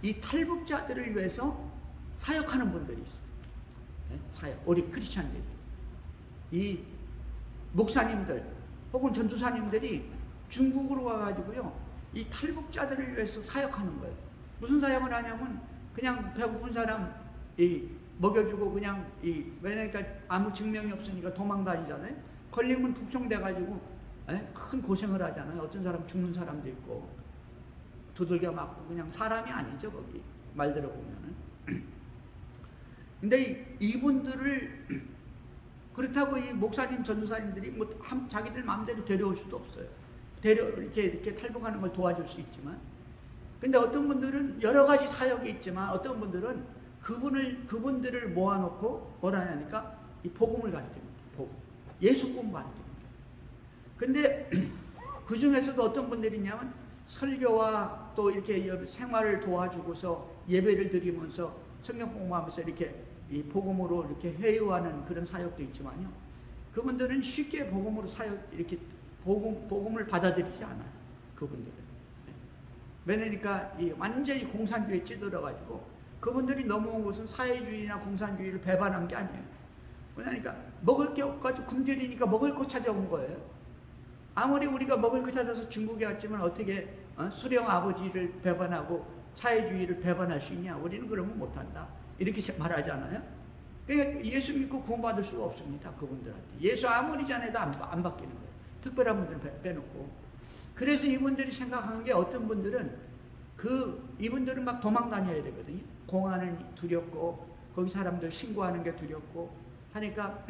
이 탈북자들을 위해서 사역하는 분들이 있어요. 네? 사역, 우리 크리스찬들이. 이 목사님들 혹은 전도사님들이 중국으로 와가지고요, 이 탈북자들을 위해서 사역하는 거예요. 무슨 사역을 하냐면 그냥 배고픈 사람 먹여주고 그냥 왜냐니까 아무 증명이 없으니까 도망 다니잖아요. 걸리면 북송돼가지고 큰 고생을 하잖아요. 어떤 사람 죽는 사람도 있고 두들겨 맞고 그냥 사람이 아니죠 거기 말 들어보면은. 근데 이분들을 그렇다고 이 목사님 전도사님들이 뭐 자기들 마음대로 데려올 수도 없어요. 이렇게 탈북하는 걸 도와줄 수 있지만, 근데 어떤 분들은 여러 가지 사역이 있지만 어떤 분들은 그분들을 모아놓고 뭐라 하냐니까 이 복음을 가르칩니다. 복음, 예수님 가르칩니다. 근데 그 중에서도 어떤 분들이 있냐면 설교와 또 이렇게 생활을 도와주고서 예배를 드리면서 성경 공부하면서 이렇게 이 복음으로 이렇게 회유하는 그런 사역도 있지만요. 그분들은 쉽게 복음으로 이렇게 복음을 받아들이지 않아요. 그분들은. 왜냐니까 완전히 공산주의에 찌들어가지고 그분들이 넘어온 것은 사회주의나 공산주의를 배반한 게 아니에요. 그러니까 먹을 게 없어가지고 굶주리니까 먹을 거 찾아온 거예요. 아무리 우리가 먹을 거 찾아서 중국에 왔지만 어떻게 수령 아버지를 배반하고 사회주의를 배반할 수 있냐? 우리는 그러면 못한다. 이렇게 말하잖아요. 그러니까 예수 믿고 구원받을 수가 없습니다. 그분들한테. 예수 아무리 전해도 안 바뀌는 거예요. 특별한 분들을 빼놓고. 그래서 이분들이 생각하는 게 어떤 분들은 이분들은 막 도망 다녀야 되거든요. 공안은 두렵고 거기 사람들 신고하는 게 두렵고 하니까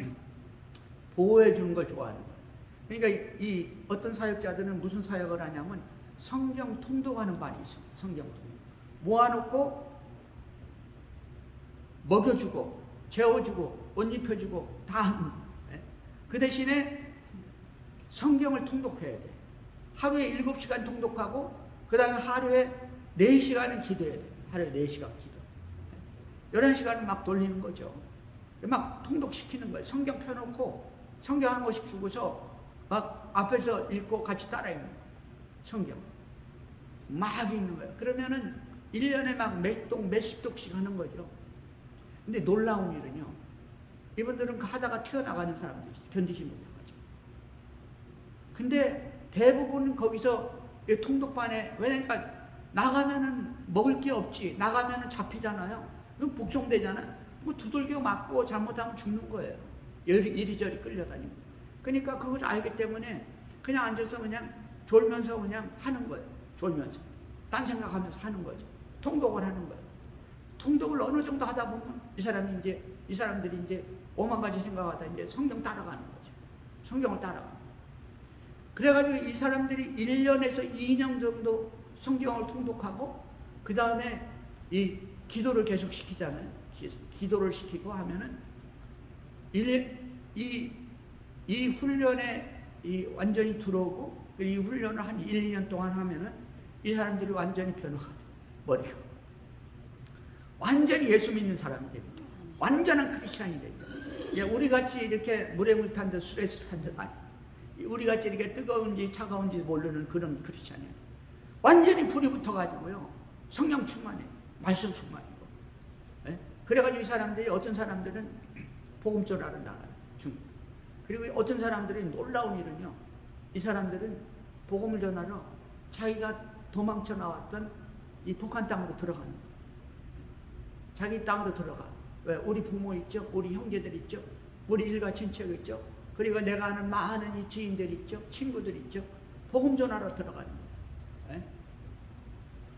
보호해 주는 걸 좋아하는 거예요. 그러니까 이 어떤 사역자들은 무슨 사역을 하냐면 성경 통독하는 반이 있어요. 성경 통독. 모아놓고 먹여주고 재워주고 옷 입혀주고 다 하는. 그 대신에 성경을 통독해야 돼. 하루에 7시간 통독하고 그 다음에 하루에 4시간은 기도해야 돼. 하루에 4시간 기도. 11시간은 막 돌리는 거죠. 막 통독시키는 거예요. 성경 펴놓고 성경 한 권씩 주고서 막 앞에서 읽고 같이 따라 읽는 거예요. 성경 막 읽는 거예요. 그러면은 1년에 막 몇십 독씩 하는 거죠. 근데 놀라운 일은요, 이분들은 하다가 튀어나가는 사람들이 있어요. 견디지 못해가지고. 근데 대부분 거기서 통독반에, 왜냐니까 나가면은 먹을 게 없지, 나가면은 잡히잖아요. 그럼 북송되잖아요. 뭐 두들겨 맞고 잘못하면 죽는 거예요. 이리저리 끌려다니고. 그러니까 그걸 알기 때문에 그냥 앉아서 그냥 졸면서 그냥 하는 거예요. 졸면서. 딴 생각하면서 하는 거죠. 통독을 하는 거예요. 통독을 어느 정도 하다 보면 이 사람들이 이제 오만 가지 생각하다 이제 성경 따라가는 거죠. 성경을 따라가는 거예요. 그래가지고 이 사람들이 1년에서 2년 정도 성경을 통독하고 그 다음에 이 기도를 계속 시키잖아요. 기도를 시키고 하면은 이 훈련에 완전히 들어오고 이 훈련을 한 1, 2년 동안 하면은 이 사람들이 완전히 변화가 돼요. 머리가. 완전히 예수 믿는 사람이 됩니다. 완전한 크리스찬이 됩니다. 우리같이 이렇게 물에 물 탄 듯 술에 술 탄 듯 아니. 우리같이 이렇게 뜨거운지 차가운지 모르는 그런 크리스찬이에요. 완전히 불이 붙어가지고요. 성령 충만해. 말씀 충만이고. 그래가지고 이 사람들이 어떤 사람들은 복음 전하러 나가요. 그리고 어떤 사람들이 놀라운 일은요. 이 사람들은 복음을 전하러 자기가 도망쳐 나왔던 이 북한 땅으로 들어가는 거예요. 자기 땅으로 들어가. 왜? 우리 부모 있죠? 우리 형제들 있죠? 우리 일가 친척 있죠? 그리고 내가 아는 많은 이 지인들 있죠? 친구들 있죠? 복음 전하러 들어가는 거예요.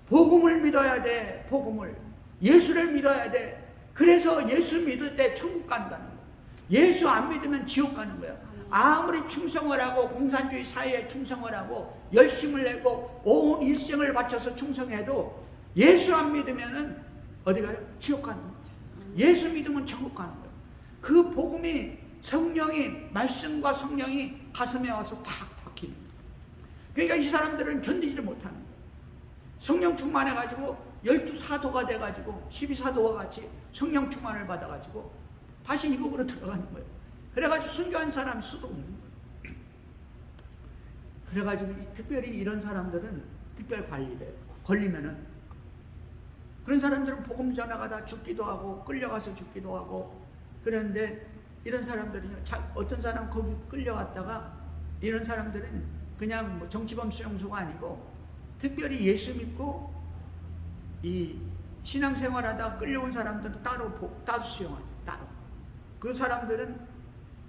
복음을 믿어야 돼. 복음을. 예수를 믿어야 돼. 그래서 예수 믿을 때 천국 간다는 거예요. 예수 안 믿으면 지옥 가는 거예요. 아무리 충성을 하고 공산주의 사회에 충성을 하고 열심을 내고 온 일생을 바쳐서 충성해도 예수 안 믿으면은 어디 가요? 지옥 가는 거예요. 예수 믿으면 천국 가는 거예요. 그 복음이 성령이 말씀과 성령이 가슴에 와서 팍 박히는 거예요. 그러니까 이 사람들은 견디지를 못하는 거예요. 성령 충만해가지고 12사도가 돼가지고 12사도와 같이 성령 충만을 받아가지고 다시 이국으로 들어가는 거예요. 그래가지고 순교한 사람 수도 없는 거예요. 그래가지고 특별히 이런 사람들은 특별 관리를 해요. 걸리면은 그런 사람들은 복음 전하다가 죽기도 하고 끌려가서 죽기도 하고 그런데 이런 사람들은요, 어떤 사람 거기 끌려갔다가 이런 사람들은 그냥 뭐 정치범 수용소가 아니고 특별히 예수 믿고 이 신앙생활하다가 끌려온 사람들은 따로 수용하죠. 따로. 그 사람들은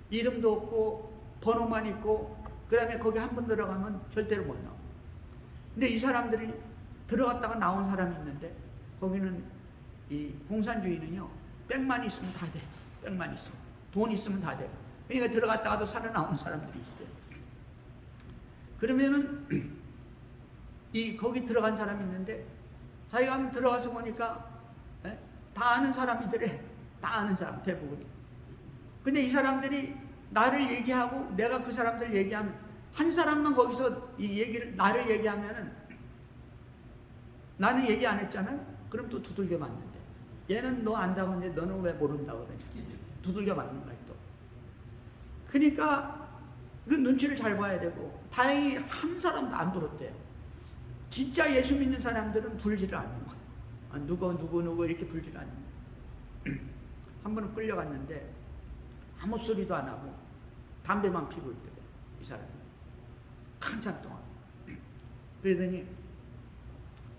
이름도 없고 번호만 있고 그 다음에 거기 한 번 들어가면 절대로 못 나와. 근데 이 사람들이 들어갔다가 나온 사람이 있는데 거기는 이 공산주의는요, 백만 있으면 다 돼. 백만 있으면. 돈 있으면 다 돼. 그러니까 들어갔다가도 살아나온 사람들이 있어요. 그러면은 거기 들어간 사람이 있는데 자기가 한번 들어가서 보니까 다 아는 사람이더래. 다 아는 사람 대부분이. 근데 이 사람들이 나를 얘기하고 내가 그 사람들 얘기하면 한 사람만 거기서 이 얘기를 나를 얘기하면은 나는 얘기 안 했잖아요. 그럼 또 두들겨 맞는데 얘는 너 안다고 하는데 너는 왜 모른다고 그러지? 두들겨 맞는 거야 또. 그러니까 그 눈치를 잘 봐야 되고 다행히 한 사람도 안 들었대요. 진짜 예수 믿는 사람들은 불지를 않는 거야. 누구 이렇게 불지를 않는 거야. 한 번은 끌려갔는데 아무 소리도 안 하고 담배만 피고 있더래 이 사람이 한참 동안. 그러더니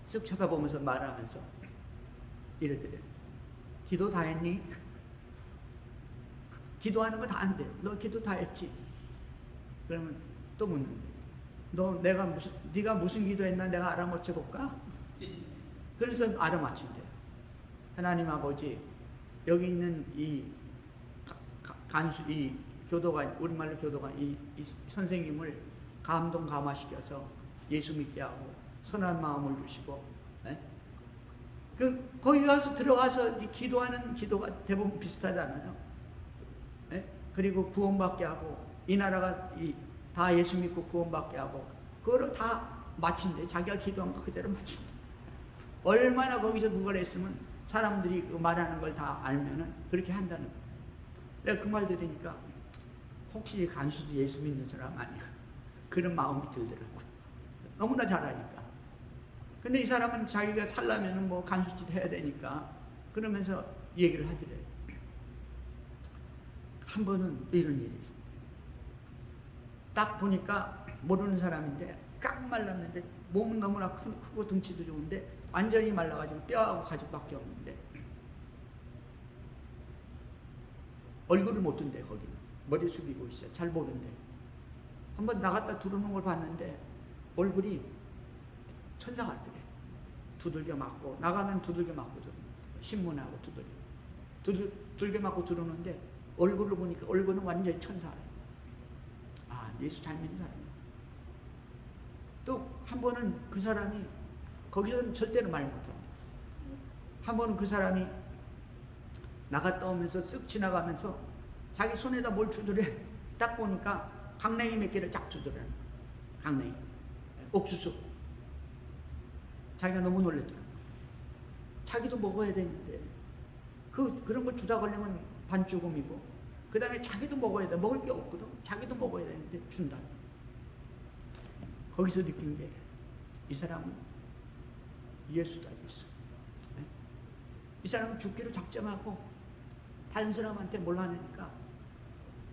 쓱 쳐다보면서 말하면서 이러더래. 기도 다 했니? 기도하는 거 다 안 돼. 너 기도 다 했지? 그러면 또 묻는데 네가 무슨 기도했나 내가 알아맞혀 볼까? 그래서 알아맞힌대요. 하나님 아버지, 여기 있는 이 교도관, 우리말로 교도관, 이 선생님을 감동감화시켜서 예수 믿게 하고 선한 마음을 주시고, 거기 가서 들어가서 기도하는 기도가 대부분 비슷하잖아요. 그리고 구원받게 하고, 이 나라가 다 예수 믿고 구원받게 하고, 그거를 다 마친대. 자기가 기도한 거 그대로 마친대. 얼마나 거기서 그걸 했으면 사람들이 말하는 걸 다 알면은 그렇게 한다는 거예요. 내가 그 말 들으니까 혹시 간수도 예수 믿는 사람 아니야? 그런 마음이 들더라고요. 너무나 잘하니까. 근데 이 사람은 자기가 살려면은 뭐 간수짓 해야 되니까 그러면서 얘기를 하더래요. 한 번은 이런 일이 있었대. 딱 보니까 모르는 사람인데 깡 말랐는데 몸은 너무나 크고 등치도 좋은데 완전히 말라가지고 뼈하고 가죽밖에 없는데 얼굴을 못 든대. 거기는 머리 숙이고 있어. 잘 보는데 한번 나갔다 들어오는 걸 봤는데 얼굴이 천사 같더래. 두들겨 맞고 나가면 두들겨 맞고 들어오는 신문하고 두들겨 맞고 들어오는데 얼굴을 보니까 얼굴은 완전히 천사예요. 아, 예수 잘 믿는 사람이야. 또 한 번은 그 사람이 거기서는 절대로 말 못합니다. 한 번은 그 사람이 나갔다 오면서 쓱 지나가면서 자기 손에다 뭘 주더래. 딱 보니까 강냉이 몇 개를 쫙 주더래. 강냉이, 옥수수. 자기가 너무 놀랬더라. 자기도 먹어야 되는데 그런 걸 주다 걸리면 반죽음이고 그 다음에 자기도 먹어야 돼. 먹을 게 없거든. 자기도 먹어야 되는데 준다. 거기서 느낀 게 이 사람은 예수다. 예수. 이 사람은 죽기로 작정하고 다른 사람한테 뭘 하니까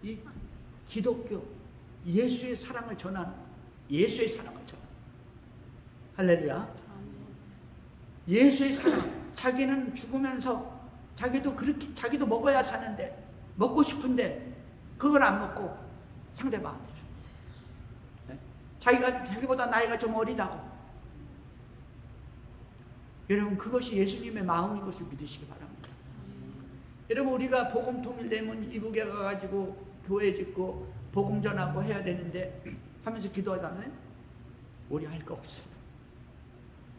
이 기독교 예수의 사랑을 전하는, 예수의 사랑을 전하는, 할렐루야. 예수의 사랑. 자기는 죽으면서 자기도 먹어야 사는데 먹고 싶은데 그걸 안 먹고 상대방한테 줘. 자기보다 나이가 좀 어리다고. 여러분, 그것이 예수님의 마음인 것을 믿으시기 바랍니다. 여러분, 우리가 복음 통일되면 이국에 가가지고 교회 짓고 복음 전하고 해야 되는데 하면서 기도하다면 우리 할 거 없어요.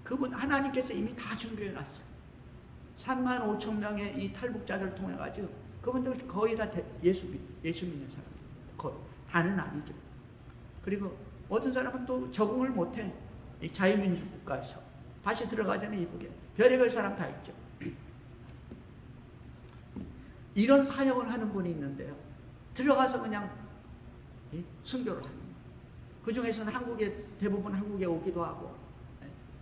그분 하나님께서 이미 다 준비해 놨어요. 3만 5천 명의 이 탈북자들을 통해 가지고 그분들 거의 다 예수 믿는 사람들. 거의 다는 아니죠. 그리고 어떤 사람은 또 적응을 못해. 이 자유민주 국가에서 다시 들어가자면 이북에 별의별 사람 다 있죠. 이런 사역을 하는 분이 있는데요. 들어가서 그냥 순교를 합니다. 그 중에서는 대부분 한국에 오기도 하고,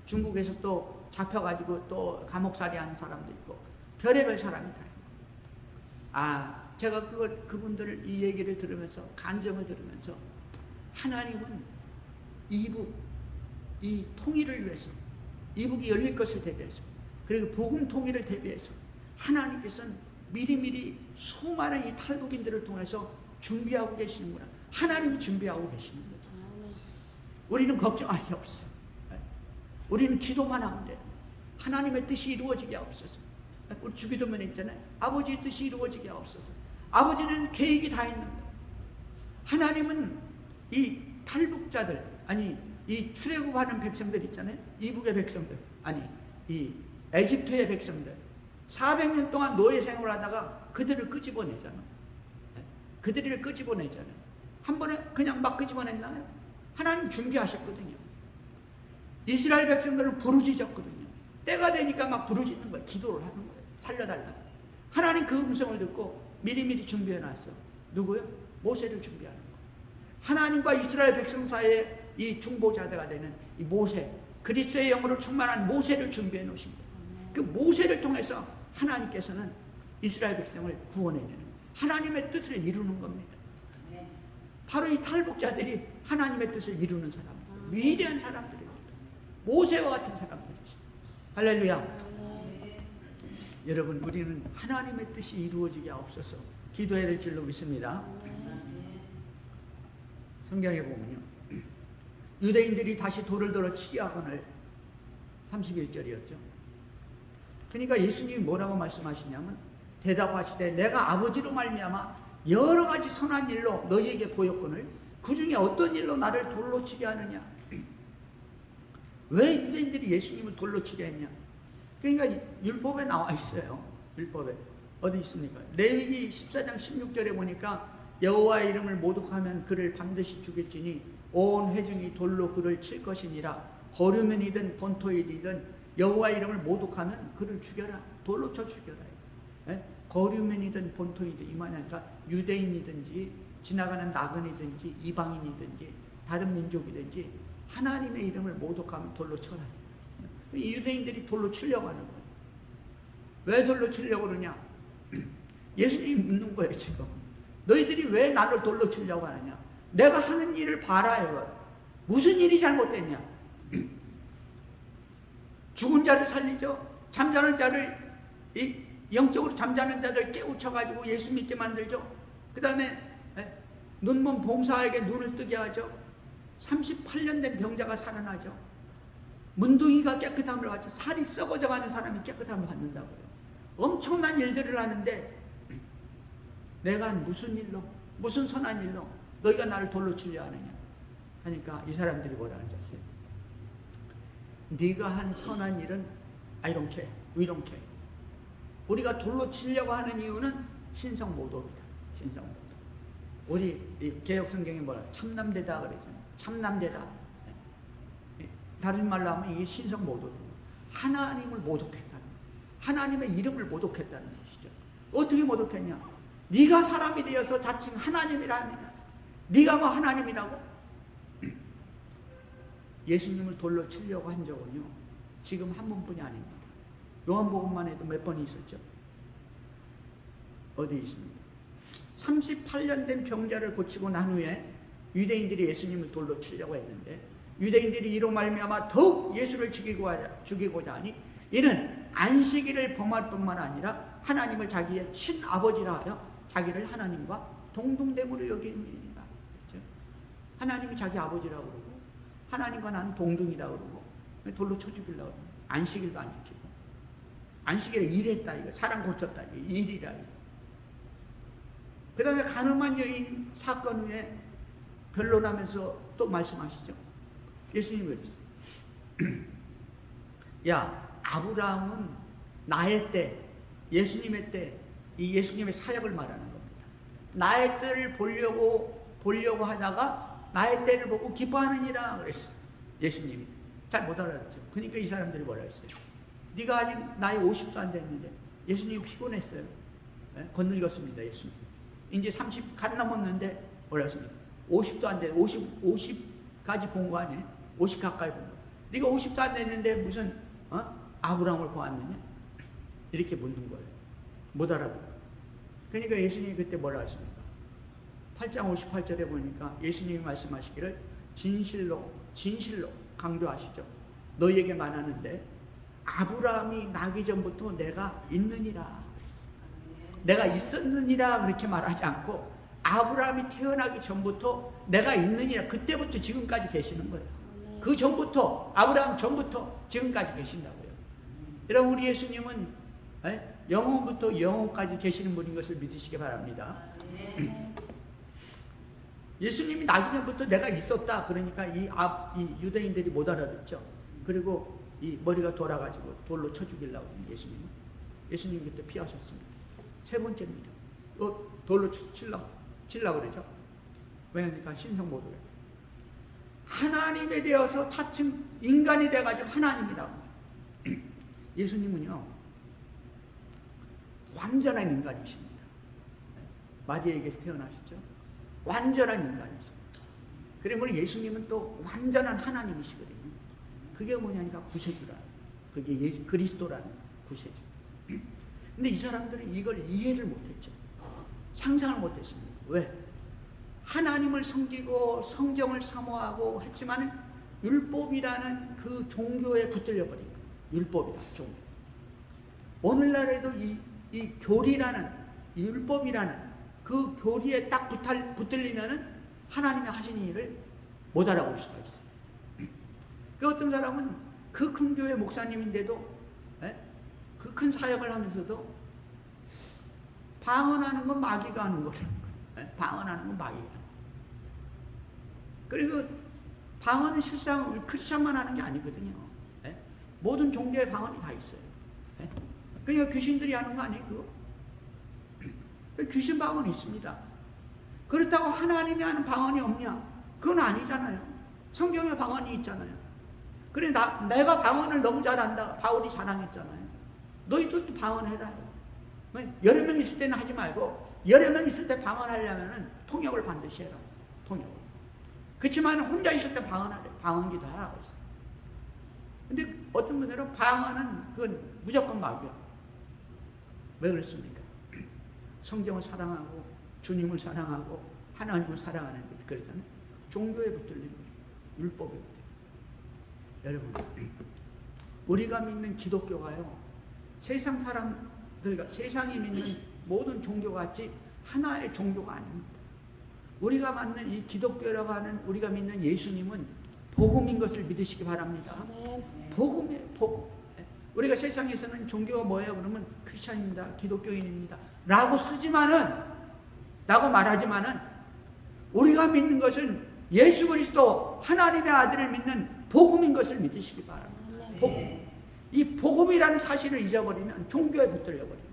중국에서 또 잡혀가지고 또 감옥살이 하는 사람도 있고 별의별 사람이 다 있고. 제가 그분들 이 얘기를 들으면서 간증을 들으면서 하나님은 이북 이 통일을 위해서 이북이 열릴 것을 대비해서 그리고 복음 통일을 대비해서 하나님께서는 미리미리 수많은 이 탈북인들을 통해서 준비하고 계시는구나. 하나님이 준비하고 계시는 거예요. 우리는 걱정할 게 없어. 우리는 기도만 하면 돼. 하나님의 뜻이 이루어지게 하옵소서. 우리 주기도문에 있잖아요. 아버지의 뜻이 이루어지게 하옵소서. 아버지는 계획이 다 있는 거예요. 하나님은 이 탈북자들, 아니 이 출애굽하는 백성들 있잖아요. 이북의 백성들, 아니 이 에집트의 백성들 400년 동안 노예 생활을 하다가 그들을 끄집어내잖아. 그들을 끄집어내잖아. 한 번에 그냥 막 끄집어냈나요? 하나님 준비하셨거든요. 이스라엘 백성들은 부르짖었거든요. 때가 되니까 막 부르짖는 거예요. 기도를 하는 거예요. 살려달라. 하나님 그 음성을 듣고 미리미리 준비해놨어. 누구요? 모세를 준비하는 거예요. 하나님과 이스라엘 백성 사이에 이 중보자가 되는 이 모세, 그리스도의 영으로 충만한 모세를 준비해 놓으신 거예요. 그 모세를 통해서 하나님께서는 이스라엘 백성을 구원해내는 거예요. 하나님의 뜻을 이루는 겁니다. 바로 이 탈북자들이 하나님의 뜻을 이루는 사람들, 위대한 사람들입니다. 모세와 같은 사람들이죠. 할렐루야. 여러분, 우리는 하나님의 뜻이 이루어지게 하옵소서 기도해야 될 줄로 믿습니다. 성경에 보면요, 유대인들이 다시 돌을 들어 치게 하거늘 31절이었죠. 그러니까 예수님이 뭐라고 말씀하시냐면 대답하시되 내가 아버지로 말미암아 여러 가지 선한 일로 너희에게 보였거늘 그 중에 어떤 일로 나를 돌로 치게 하느냐. 왜 유대인들이 예수님을 돌로 치게 했냐. 그러니까 율법에 나와 있어요. 율법에 어디 있습니까? 레위기 14장 16절에 보니까 여호와의 이름을 모독하면 그를 반드시 죽일지니 온 회중이 돌로 그를 칠 것이니라. 거류면이든 본토일이든 여호와의 이름을 모독하면 그를 죽여라. 돌로 쳐 죽여라. 예? 거류면이든 본토이든 이만하니까 유대인이든지 지나가는 나그네든지 이방인이든지 다른 민족이든지 하나님의 이름을 모독하면 돌로 쳐라. 이 유대인들이 돌로 치려고 하는 거예요. 왜 돌로 치려고 그러냐? 예수님이 묻는 거예요. 지금 너희들이 왜 나를 돌로 치려고 하느냐? 내가 하는 일을 봐라. 무슨 일이 잘못됐냐? 죽은 자를 살리죠. 잠자는 자를 영적으로 잠자는 자들 깨우쳐가지고 예수 믿게 만들죠. 그 다음에 눈먼 봉사에게 눈을 뜨게 하죠. 38년 된 병자가 살아나죠. 문둥이가 깨끗함을 받죠. 살이 썩어져가는 사람이 깨끗함을 받는다고요. 엄청난 일들을 하는데 내가 무슨 일로, 무슨 선한 일로 너희가 나를 돌로 치려 하느냐 하니까 이 사람들이 뭐라 하는지 아세요? 네가 한 선한 일은 I don't care, we don't care. 우리가 돌로 치려고 하는 이유는 신성모독이다. 신성모독. 우리 개혁성경에 뭐라 참남되다 그러잖아요. 참남되다. 다른 말로 하면 이게 신성모독입니다. 하나님을 모독했다는 거예요. 하나님의 이름을 모독했다는 것이죠. 어떻게 모독했냐? 네가 사람이 되어서 자칭 하나님이라느냐? 네가 뭐 하나님이라고? 예수님을 돌로 치려고 한 적은요, 지금 한 번뿐이 아닙니다. 요한복음만 해도 몇 번이 있었죠. 어디 있습니까? 38년 된 병자를 고치고 난 후에 유대인들이 예수님을 돌로 치려고 했는데 유대인들이 이로 말미암아 더욱 예수를 죽이고자 하니 이는 안식일을 범할 뿐만 아니라 하나님을 자기의 친아버지라 하여 자기를 하나님과 동등됨으로 여깁니다. 그렇죠? 하나님이 자기 아버지라고 그러고 하나님과 나는 동등이라고 그러고 돌로 쳐 죽이려고 그러고 안식일도 안 지키고 안식일에 일했다 이거 사람 고쳤다 이거 일이라 이거. 그 다음에 가늠한 여인 사건 후에 변론하면서 또 말씀하시죠. 예수님이 그랬어요. 야, 아브라함은 나의 때, 예수님의 때, 이 예수님의 사역을 말하는 겁니다. 나의 때를 보려고 하다가 나의 때를 보고 기뻐하느니라 그랬어요. 예수님이. 잘 못 알아듣죠. 그러니까 이 사람들이 뭐라 했어요? 네가 아직 나이 50도 안 됐는데 예수님이 피곤했어요. 네? 건늙었습니다. 예수님. 이제 30 갓 넘었는데 뭐라 했습니까? 50도 안 돼. 50까지 본 거 아니에요? 50 가까이 본 거. 네가 50도 안 됐는데 무슨 아브라함을 보았느냐? 이렇게 묻는 거예요. 못 알아듣고. 그러니까 예수님이 그때 뭐라 하십니까? 8장 58절에 보니까 예수님이 말씀하시기를 진실로 강조하시죠. 너희에게 말하는데 아브라함이 나기 전부터 내가 있느니라. 내가 있었느니라 그렇게 말하지 않고 아브라함이 태어나기 전부터 내가 있느니라. 그때부터 지금까지 계시는 거예요. 그 전부터, 아브라함 전부터 지금까지 계신다고요. 여러분, 우리 예수님은 영원부터 영원까지 계시는 분인 것을 믿으시기 바랍니다. 예수님이 나기 전부터 내가 있었다. 그러니까 이 유대인들이 못 알아듣죠. 그리고 이 머리가 돌아가지고 돌로 쳐 죽이려고 예수님 그때 피하셨습니다. 세 번째입니다. 돌로 치려고 그러죠. 왜냐니까 신성 모독에 하나님에 대해서 차츰 인간이 돼가지고 하나님이라고. 예수님은요 완전한 인간이십니다. 마리아에게서 태어나셨죠. 완전한 인간이십니다. 그러면 예수님은 또 완전한 하나님이시거든요. 그게 뭐냐니까 구세주라. 그게 그리스도라는 구세주. 근데 이 사람들은 이걸 이해를 못했죠. 상상을 못했습니다. 왜? 하나님을 섬기고 성경을 사모하고 했지만 율법이라는 그 종교에 붙들려 버린 거예요. 율법이라는 종교. 오늘날에도 이 교리라는 이 율법이라는 그 교리에 딱 붙들리면은 하나님의 하신 일을 못 알아볼 수가 있어요. 그 어떤 사람은 그 큰 교회 목사님인데도 그 큰 사역을 하면서도 방언하는 건 마귀가 하는 거라는 거예요. 방언하는 건 마귀가. 그리고 방언은 실상 크리스찬만 하는 게 아니거든요. 모든 종교의 방언이 다 있어요. 그러니까 귀신들이 하는 거 아니에요, 그거? 귀신 방언이 있습니다. 그렇다고 하나님이 하는 방언이 없냐? 그건 아니잖아요. 성경에 방언이 있잖아요. 그래, 내가 방언을 너무 잘한다. 바울이 자랑했잖아요. 너희들도 방언해라. 여러 명 있을 때는 하지 말고, 여러 명 있을 때 방언하려면 통역을 반드시 해라. 통역을. 그렇지만 혼자 있을 때 방언기도 하라고 했어요. 근데 어떤 분들은 방언은 그건 무조건 마귀야. 왜 그렇습니까? 성경을 사랑하고, 주님을 사랑하고, 하나님을 사랑하는 것, 그러잖아요. 종교에 붙들린 거예요. 율법에 붙들린 거예요. 여러분, 우리가 믿는 기독교가요, 세상 사람들과 세상이 믿는 모든 종교같이 하나의 종교가 아닙니다. 우리가 믿는 이 기독교라고 하는 우리가 믿는 예수님은 복음인 것을 믿으시기 바랍니다. 복음이에요, 복음. 우리가 세상에서는 종교가 뭐예요? 그러면 크리스찬입니다, 기독교인입니다 라고 말하지만은 우리가 믿는 것은 예수 그리스도 하나님의 아들을 믿는 복음인 것을 믿으시기 바랍니다. 복음. 이 복음이라는 사실을 잊어버리면 종교에 붙들려 버립니다.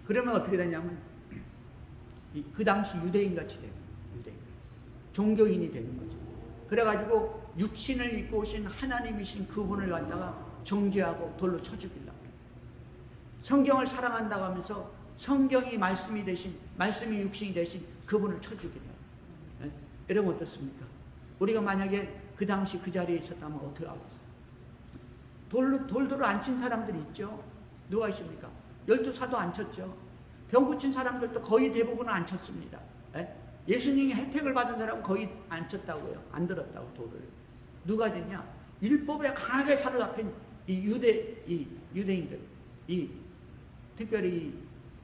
그러면 어떻게 되냐면 그 당시 유대인같이 돼요. 종교인이 되는 거죠. 그래가지고 육신을 입고 오신 하나님이신 그분을 갖다가 정죄하고 돌로 쳐 죽이려고 해요. 성경을 사랑한다고 하면서 성경이 말씀이 육신이 되신 그분을 쳐 죽이려고 해요. 여러분 어떻습니까? 우리가 만약에 그 당시 그 자리에 있었다면 어떻게 하겠어요? 돌도로 안 친 사람들이 있죠. 누가 있습니까? 12사도 안 쳤죠. 병 고친 사람들도 거의 대부분은 안 쳤습니다. 예수님이 혜택을 받은 사람은 거의 안 쳤다고요. 안 들었다고, 돌을. 누가 됐냐? 율법에 강하게 사로잡힌 이 유대인들, 특별히 이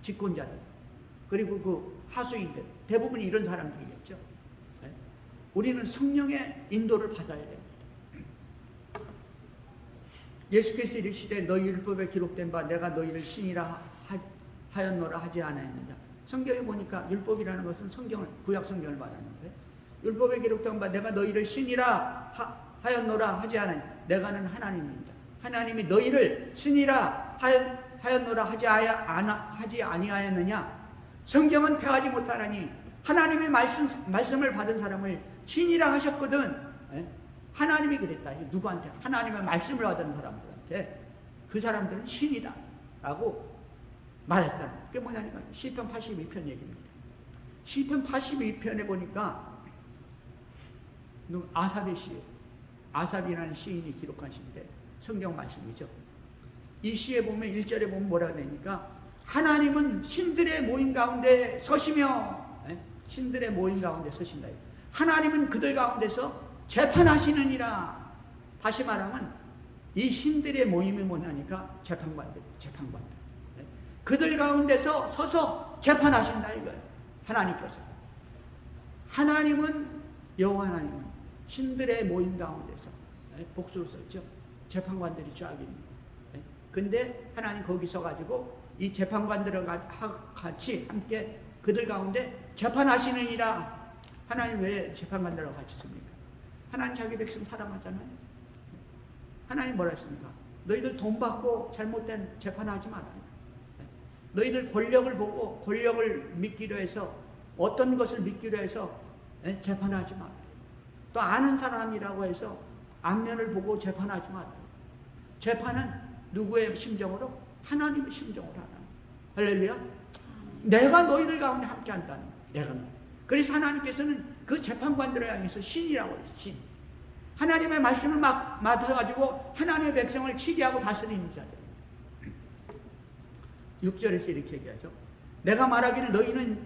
집권자들, 그리고 그 하수인들, 대부분 이런 사람들이겠죠. 우리는 성령의 인도를 받아야 됩니다. 예수께서 이르시되 너희 율법에 기록된 바 내가 너희를 신이라 하였노라 하지 않았느냐. 성경에 보니까 율법이라는 것은 구약 성경을 말하는 거예요. 율법에 기록된 바 내가 너희를 신이라 하였노라 하지 않았느냐. 내가는 하나님입니다. 하나님이 너희를 신이라 하였노라 하지 아니하였느냐. 성경은 폐하지 못하나니 하나님의 말씀을 받은 사람을 신이라 하셨거든. 하나님이 그랬다. 누구한테? 하나님의 말씀을 받은 사람들한테 그 사람들은 신이다 라고 말했다는 거예요. 그게 뭐냐니까 시편 82편 얘기입니다. 시편 82편에 보니까 아삽의 시예요. 아삽이라는 시인이 기록한 시인데 성경 말씀이죠. 이 시에 보면 1절에 보면 뭐라 되니까 하나님은 신들의 모임 가운데 서시며, 신들의 모임 가운데 서신다. 하나님은 그들 가운데서 재판하시느니라. 다시 말하면 이 신들의 모임이 뭐냐니까 재판관들. 그들 가운데서 서서 재판하신다 이거예요. 하나님께서. 하나님은, 여호와 하나님은 신들의 모임 가운데서, 복수로 썼죠. 재판관들이 쫙입니다. 근데 하나님 거기 서가지고 이 재판관들과 같이 함께 그들 가운데 재판하시느니라. 하나님 왜 재판관들과 같이 씁니까? 하나님 자기 백성 사랑하잖아요. 하나님 뭐라 했습니까? 너희들 돈 받고 잘못된 재판하지 마라. 너희들 권력을 보고 권력을 믿기로 해서 어떤 것을 믿기로 해서 재판하지 마라. 또 아는 사람이라고 해서 안면을 보고 재판하지 마라. 재판은 누구의 심정으로? 하나님의 심정으로 하라. 할렐루야. 내가 너희들 가운데 함께 한다는 거야. 내가. 그래서 하나님께서는 그 재판관들을 향해서 신이라고 해요. 신. 하나님의 말씀을 맡아가지고 하나님의 백성을 치리하고 다스리는 자들. 6절에서 이렇게 얘기하죠. 내가 말하기를 너희는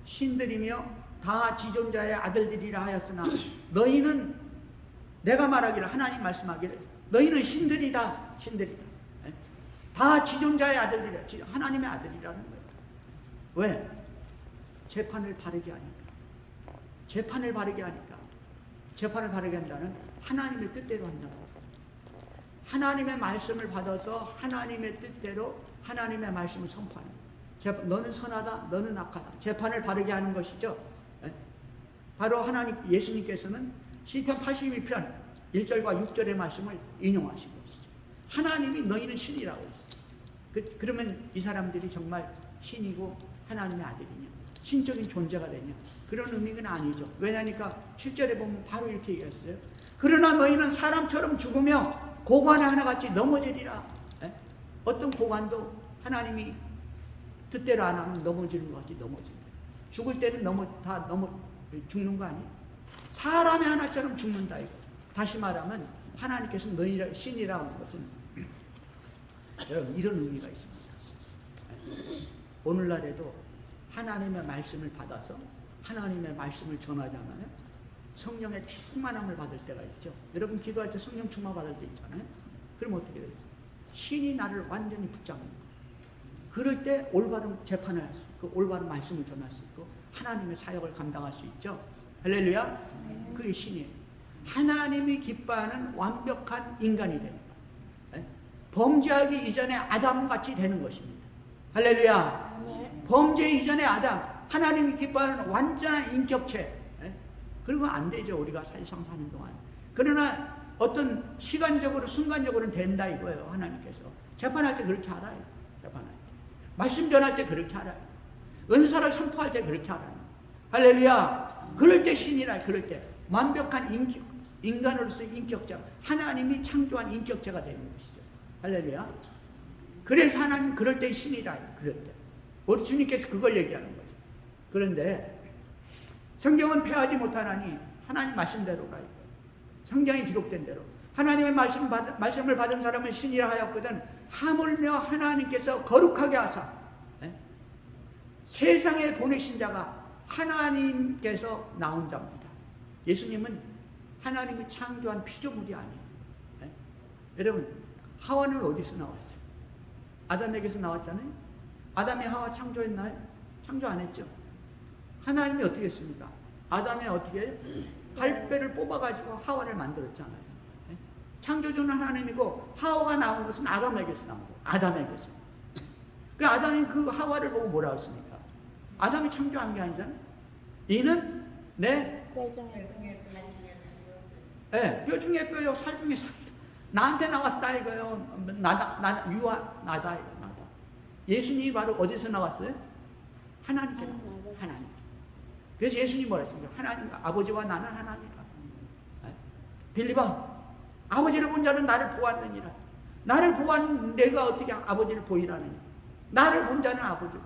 신들이며 다 지존자의 아들들이라 하였으나 너희는, 내가 말하기를, 하나님 말씀하기를 너희는 신들이다. 다 지존자의 아들들이라. 하나님의 아들이라는 거예요. 왜? 재판을 바르게 하니까. 재판을 바르게 한다는 하나님의 뜻대로 한다고. 하나님의 말씀을 받아서 하나님의 뜻대로 하나님의 말씀을 선포하는 거예요. 너는 선하다, 너는 악하다. 재판을 바르게 하는 것이죠. 바로 하나님, 예수님께서는 시편 82편 1절과 6절의 말씀을 인용하신 것이죠. 하나님이 너희는 신이라고 했어요. 그러면 이 사람들이 정말 신이고 하나님의 아들이냐, 신적인 존재가 되냐, 그런 의미는 아니죠. 왜냐니까 7절에 보면 바로 이렇게 얘기했어요. 그러나 너희는 사람처럼 죽으며 고관에 하나같이 넘어지리라. 어떤 고관도 하나님이 뜻대로 안 하면 넘어지는 것 같이 넘어집니다. 죽을 때는 죽는 거 아니에요? 사람의 하나처럼 죽는다 이거. 다시 말하면 하나님께서 너희를 신이라고 하는 것은 여러분 이런 의미가 있습니다. 오늘날에도 하나님의 말씀을 받아서 하나님의 말씀을 전하잖아요. 성령의 충만함을 받을 때가 있죠. 여러분 기도할 때 성령 충만 받을 때 있잖아요. 그럼 어떻게 돼요? 신이 나를 완전히 붙잡는 거예요. 그럴 때 올바른 재판을 할 수 있고 올바른 말씀을 전할 수 있고 하나님의 사역을 감당할 수 있죠. 할렐루야. 그게 신이에요. 하나님이 기뻐하는 완벽한 인간이 됩니다. 범죄하기 이전에 아담같이 되는 것입니다. 할렐루야. 범죄 이전에 아담, 하나님이 기뻐하는 완전한 인격체. 그런 건 안 되죠. 우리가 사실상 사는 동안. 그러나 어떤 시간적으로 순간적으로는 된다 이거예요. 하나님께서 재판할 때 그렇게 알아요. 재판할 때 말씀 전할 때 그렇게 알아요. 은사를 선포할 때 그렇게 알아요. 할렐루야. 그럴 때 신이라. 그럴 때 완벽한 인간으로서의 인격자, 하나님이 창조한 인격체가 되는 것이죠. 할렐루야. 그래서 하나님 그럴 때 신이라. 그럴 때 우리 주님께서 그걸 얘기하는 거죠. 그런데 성경은 패하지 못하나니 하나님 말씀대로라. 성경에 기록된 대로 하나님의 말씀을 받은 사람은 신이라 하였거든 하물며 하나님께서 거룩하게 하사 세상에 보내신 자가 하나님께서 나온 자입니다. 예수님은 하나님이 창조한 피조물이 아니에요. 여러분 하와는 어디서 나왔어요? 아담에게서 나왔잖아요. 아담이 하와 창조했나요? 창조 안 했죠. 하나님이 어떻게 했습니까? 아담이 어떻게 해요? 발배를 뽑아가지고 하와를 만들었잖아요. 창조주는 하나님이고 하와가 나온 것은 아담에게서 나온 거예요. 아담에게서. 그 아담이 그 하와를 보고 뭐라고 했습니까? 아담이 창조한 게 아니잖아요. 이는 내 뼈 중에 뼈요, 살 중에 살. 나한테 나왔다 이거요. 나다 이거. 예수님이 바로 어디서 나왔어요? 하나님께 나왔어요. 하나님. 그래서 예수님이 뭐라 했습니까? 하나님, 아버지와 나는 하나님이다. 빌립아, 아버지를 본 자는 나를 보았느니라. 나를 보았는 내가 어떻게 아버지를 보이라느냐. 나를 본 자는 아버지,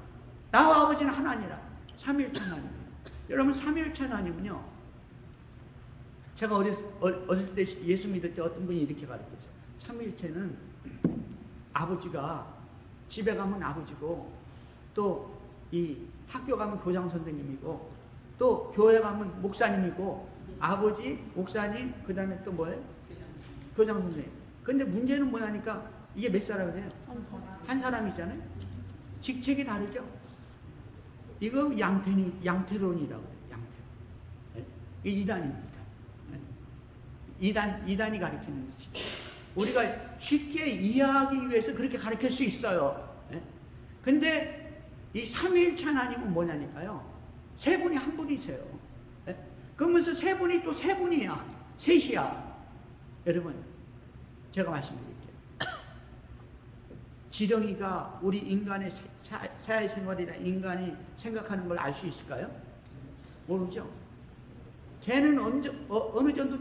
나와 아버지는 하나니라. 삼위일체 하나님. 여러분 삼위일체 하나님은요, 제가 어렸을 때 예수 믿을 때 어떤 분이 이렇게 가르쳤어요. 삼위일체는 아버지가 집에 가면 아버지고, 또 이 학교 가면 교장 선생님이고, 또 교회 가면 목사님이고, 아버지, 목사님, 그 다음에 또 뭐예요? 교장 선생님. 근데 문제는 뭐냐니까 이게 몇 사람이에요? 한 사람이잖아요. 직책이 다르죠. 이거 양태론이라고 해요. 양태론. 이 이단입니다. 이단이 가르치는 것이. 우리가 쉽게 이해하기 위해서 그렇게 가르칠 수 있어요. 근데 이 삼위일체 하나님은 뭐냐니까요. 세 분이 한 분이세요. 그러면서 세 분이 또 세 분이야. 셋이야. 여러분, 제가 말씀드릴게요. 지렁이가 우리 인간의 사회생활이나 인간이 생각하는 걸 알 수 있을까요? 모르죠. 걔는 어느 정도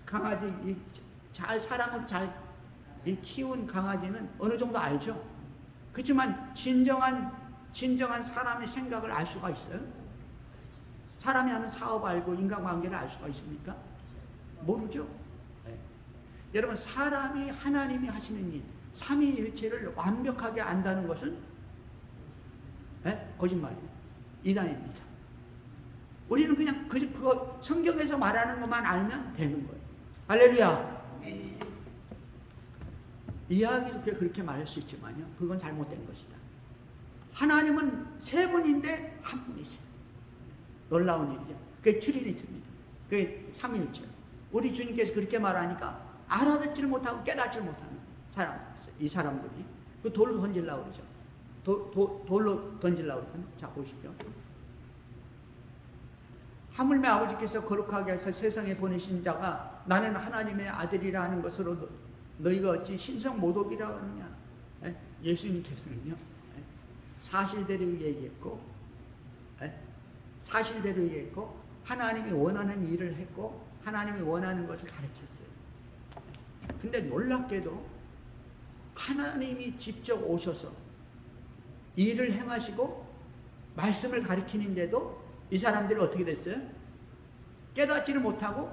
강아지, 사람을 잘 키운 강아지는 어느 정도 알죠. 그렇지만 진정한 사람의 생각을 알 수가 있어요? 사람이 하는 사업 알고 인간관계를 알 수가 있습니까? 모르죠. 네. 여러분, 사람이 하나님이 하시는 일, 삼위일체를 완벽하게 안다는 것은 거짓말이에요. 이단입니다. 우리는 그냥 그거 성경에서 말하는 것만 알면 되는 거예요. 할렐루야. 이해하기 좋게 그렇게 말할 수 있지만요, 그건 잘못된 것이다. 하나님은 세 분인데 한 분이세요. 놀라운 일이죠. 그게 트리니티입니다. 그게 삼위일체. 우리 주님께서 그렇게 말하니까 알아듣지를 못하고 깨닫지를 못하는 이 사람들이 그 돌로 던질라고 그러죠. 돌로 던질라고 그러죠. 자, 보십시오. 하물며 아버지께서 거룩하게 해서 세상에 보내신 자가 나는 하나님의 아들이라 하는 것으로 너희가 어찌 신성 모독이라 하느냐. 예수님께서는요, 사실대로 얘기했고, 사실대로 얘기했고, 하나님이 원하는 일을 했고, 하나님이 원하는 것을 가르쳤어요. 근데 놀랍게도 하나님이 직접 오셔서 일을 행하시고 말씀을 가르치는데도 이 사람들이 어떻게 됐어요? 깨닫지를 못하고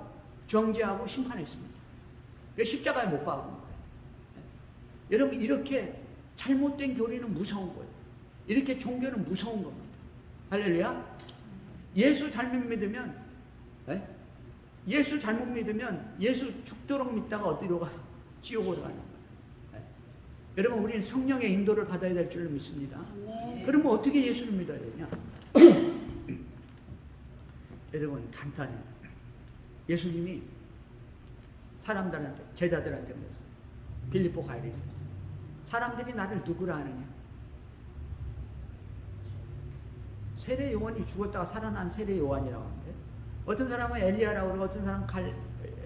정죄하고 심판했습니다. 십자가에 못 박은 거예요. 여러분, 이렇게 잘못된 교리는 무서운 거예요. 이렇게 종교는 무서운 겁니다. 할렐루야. 예수 잘못 믿으면 예수 죽도록 믿다가 어디로 가요? 지옥으로 가는 거예요. 여러분, 우리는 성령의 인도를 받아야 될 줄을 믿습니다. 그러면 어떻게 예수를 믿어야 되냐? 여러분, 간단해요. 예수님이 사람들한테, 제자들한테 물었어요. 빌립보 가이드에 있었어요. 사람들이 나를 누구라 하느냐? 세례 요한이 죽었다가 살아난 세례 요한이라고 하는데, 어떤 사람은 엘리야라고 그러고 어떤 사람은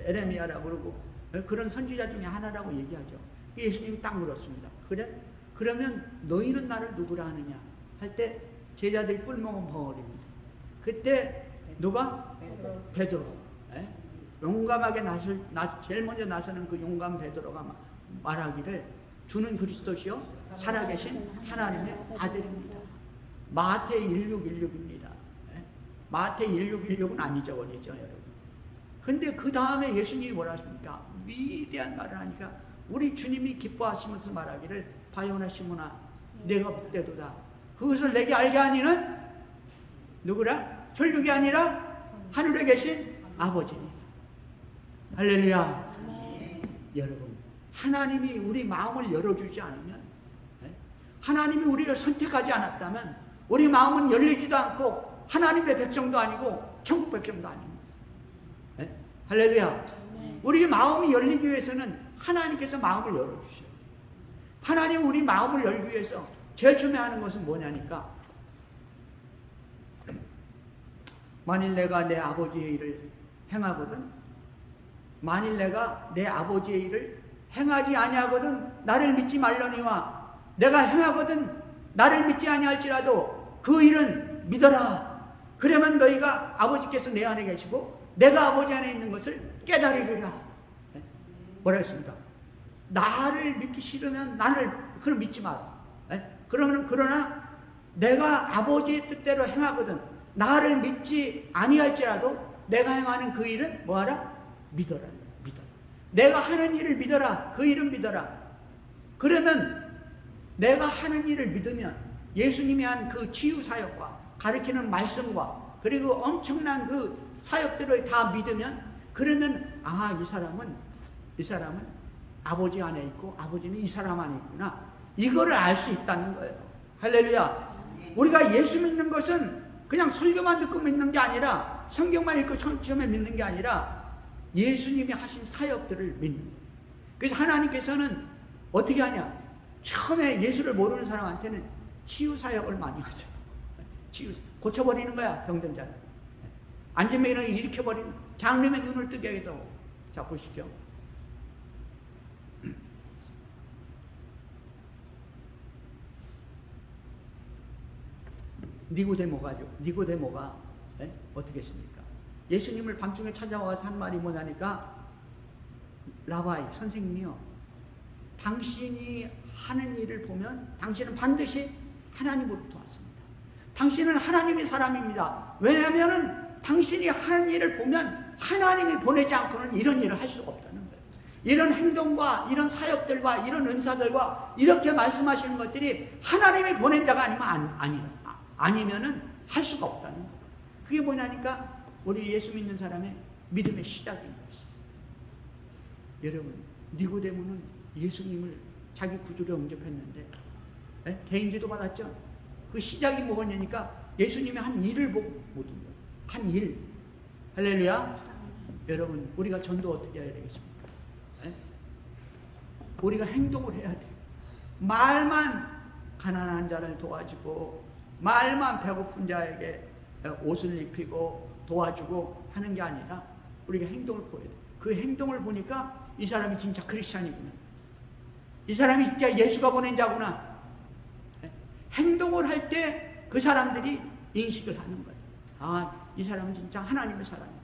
에레미야라고 그러고 그런 선지자 중에 하나라고 얘기하죠. 예수님이 딱 물었습니다. 그래? 그러면 너희는 나를 누구라 하느냐? 할 때 제자들이 꿀먹은 벙어리입니다. 그때 누가? 베드로. 용감하게 제일 먼저 나서는 그 용감 베드로가 말하기를 주는 그리스도시요 살아계신 하나님의 아들입니다. 마태 1616입니다. 마태 1616은 안 잊어버리죠, 여러분. 근데 그 다음에 예수님이 뭐라 하십니까? 위대한 말을 하니까 우리 주님이 기뻐하시면서 말하기를 바요나 시몬아 내가 복되도다. 그것을 내게 알게 하니는 누구라? 혈육이 아니라 하늘에 계신 아버지입니다. 할렐루야. 여러분, 하나님이 우리 마음을 열어주지 않으면, 하나님이 우리를 선택하지 않았다면 우리 마음은 열리지도 않고 하나님의 백성도 아니고 천국 백성도 아닙니다. 할렐루야. 우리 마음이 열리기 위해서는 하나님께서 마음을 열어주셔요. 하나님 우리 마음을 열기 위해서 제일 처음에 하는 것은 뭐냐니까, 만일 내가 내 아버지의 일을 행하거든, 만일 내가 내 아버지의 일을 행하지 아니하거든 나를 믿지 말려니와 내가 행하거든 나를 믿지 아니할지라도 그 일은 믿어라. 그러면 너희가 아버지께서 내 안에 계시고 내가 아버지 안에 있는 것을 깨달으리라. 뭐라 했습니까? 나를 믿기 싫으면 나를 그럼 믿지 마라. 그러나 내가 아버지의 뜻대로 행하거든 나를 믿지 아니할지라도 내가 행하는 그 일은 뭐하라? 믿어라. 믿어라. 내가 하는 일을 믿어라. 그 일은 믿어라. 그러면 내가 하는 일을 믿으면 예수님이 한 그 치유 사역과 가르치는 말씀과 그리고 엄청난 그 사역들을 다 믿으면, 그러면 이 사람은 아버지 안에 있고 아버지는 이 사람 안에 있구나, 이거를 알 수 있다는 거예요. 할렐루야. 우리가 예수 믿는 것은 그냥 설교만 듣고 믿는 게 아니라, 성경만 읽고 처음에 믿는 게 아니라 예수님이 하신 사역들을 믿는 거예요. 그래서 하나님께서는 어떻게 하냐? 처음에 예수를 모르는 사람한테는 치유 사역을 많이 하세요. 고쳐버리는 거야, 병든 자를. 앉으면 일으켜버리는, 장님의 눈을 뜨게 하기도 하고. 자, 보시죠. 니고데모가 어떻게 했습니까? 예수님을 밤중에 찾아와서 한 말이 뭐냐니까, 라바이, 선생님이요, 당신이 하는 일을 보면 당신은 반드시 하나님으로부터 왔습니다. 당신은 하나님의 사람입니다. 왜냐하면 당신이 하는 일을 보면 하나님이 보내지 않고는 이런 일을 할 수가 없다는 거예요. 이런 행동과 이런 사역들과 이런 은사들과 이렇게 말씀하시는 것들이 하나님이 보낸 자가 아니면은 할 수가 없다는 거예요. 그게 뭐냐니까 우리 예수 믿는 사람의 믿음의 시작인 것이죠. 여러분, 니고데모는 예수님을 자기 구주로 영접했는데 개인지도 받았죠. 그 시작이 뭐냐니까 예수님이 한 일을 보고 모든 거예요. 한 일. 할렐루야. 여러분, 우리가 전도 어떻게 해야 되겠습니까? 우리가 행동을 해야 돼요. 말만 가난한 자를 도와주고, 말만 배고픈 자에게 옷을 입히고 도와주고 하는 게 아니라 우리가 행동을 보여야 돼요. 그 행동을 보니까 이 사람이 진짜 크리스찬이구나, 이 사람이 진짜 예수가 보낸 자구나. 행동을 할 때 그 사람들이 인식을 하는 거예요. 이 사람은 진짜 하나님의 사람이다.